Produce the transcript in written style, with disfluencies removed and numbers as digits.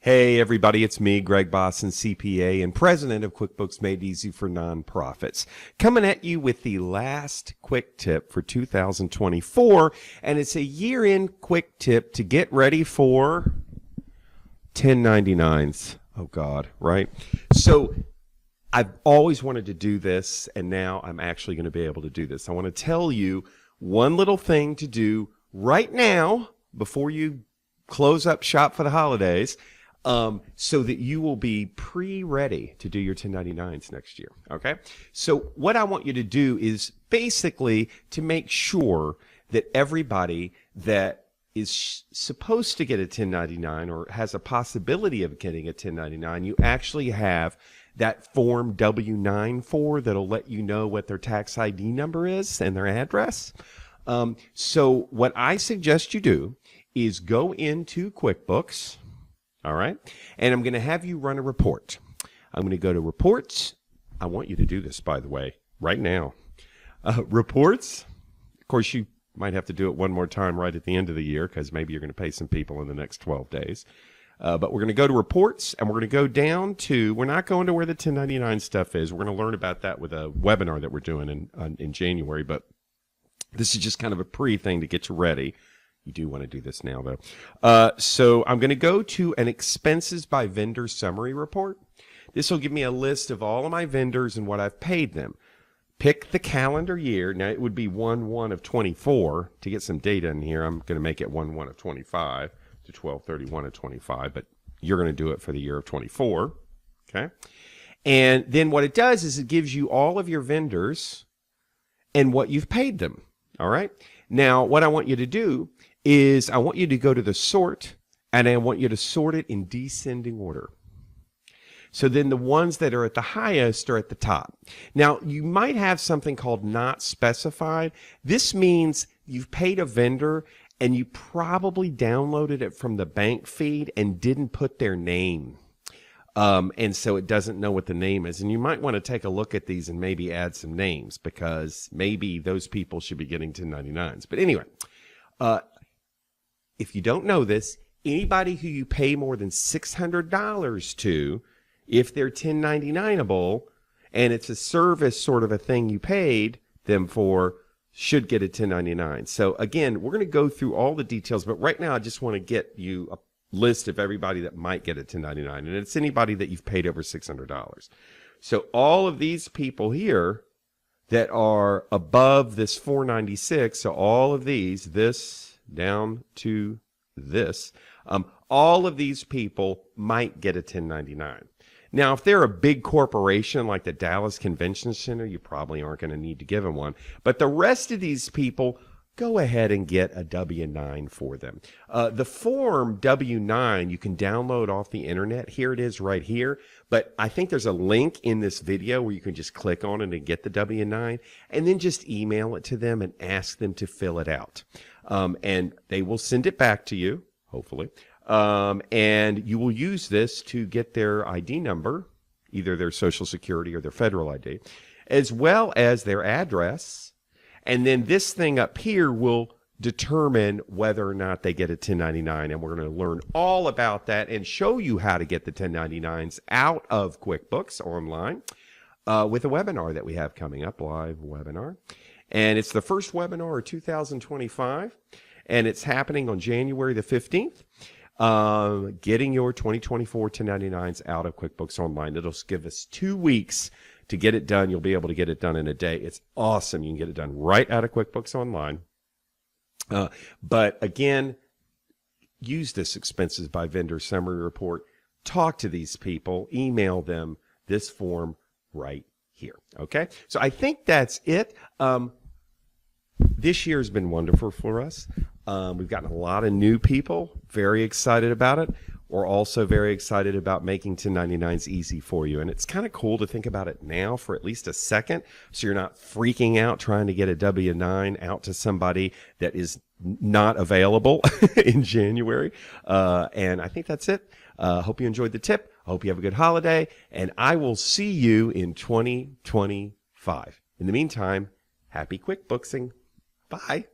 Hey everybody, it's me, Greg Bosson, CPA and president of QuickBooks Made Easy for Nonprofits, coming at you with the last quick tip for 2024, and it's a year-end quick tip to get ready for 1099's. Oh God, right? So I've always wanted to do this, and now I'm actually going to be able to do this. I want to tell you one little thing to do right now before you close up shop for the holidays, so that you will be pre-ready to do your 1099s next year, okay? So what I want you to do is basically to make sure that everybody that is supposed to get a 1099 or has a possibility of getting a 1099, you actually have that form W-9 for that'll let you know what their tax ID number is and their address. So what I suggest you do is go into QuickBooks. All right. And I'm going to have you run a report. I'm going to go to reports. I want you to do this, by the way, right now. Reports. Of course, you might have to do it one more time right at the end of the year because maybe you're going to pay some people in the next 12 days. But we're going to go to reports and we're going to go down to, we're not going to where the 1099 stuff is. We're going to learn about that with a webinar that we're doing in January. But this is just kind of a pre-thing to get you ready. You do want to do this now, though. So I'm going to go to an expenses by vendor summary report. This will give me a list of all of my vendors and what I've paid them. Pick the calendar year. Now, it would be 1/1 of 24. To get some data in here, I'm going to make it 1/1 of 25 to 12/31 of 25, but you're going to do it for the year of 24. Okay? And then what it does is it gives you all of your vendors and what you've paid them. All right? Now, what I want you to do is I want you to go to the sort, and I want you to sort it in descending order. So then the ones that are at the highest are at the top. Now, you might have something called not specified. This means you've paid a vendor, and you probably downloaded it from the bank feed and didn't put their name. And so it doesn't know what the name is. And you might want to take a look at these and maybe add some names because maybe those people should be getting 1099s. But anyway, if you don't know this, anybody who you pay more than $600 to, if they're 1099able, and it's a service sort of a thing you paid them for, should get a 1099. So again, we're going to go through all the details, but right now I just want to get you a list of everybody that might get a 1099, and it's anybody that you've paid over $600. So all of these people here that are above this 496, so all of these, this down to this, all of these people might get a 1099. Now, if they're a big corporation like the Dallas Convention Center, you probably aren't going to need to give them one. But the rest of these people, go ahead and get a W-9 for them. The form W-9 you can download off the internet. Here it is right here. But I think there's a link in this video where you can just click on it and get the W-9 and then just email it to them and ask them to fill it out. And they will send it back to you, hopefully. And you will use this to get their ID number, either their Social Security or their federal ID, as well as their address. And then this thing up here will determine whether or not they get a 1099. And we're going to learn all about that and show you how to get the 1099s out of QuickBooks online with a webinar that we have coming up, live webinar. And it's the first webinar of 2025. And it's happening on January the 15th. Getting your 2024 1099s out of QuickBooks Online. It'll give us 2 weeks to get it done. You'll be able to get it done in a day. It's awesome. You can get it done right out of QuickBooks Online. But again, use this expenses by vendor summary report. Talk to these people. Email them this form right here. Okay? So I think that's it. This year has been wonderful for us. We've gotten a lot of new people, very excited about it. We're also very excited about making 1099s easy for you. And it's kind of cool to think about it now for at least a second, so you're not freaking out trying to get a W-9 out to somebody that is not available in January. And I think that's it. Hope you enjoyed the tip. I hope you have a good holiday. And I will see you in 2025. In the meantime, happy QuickBooksing. Bye.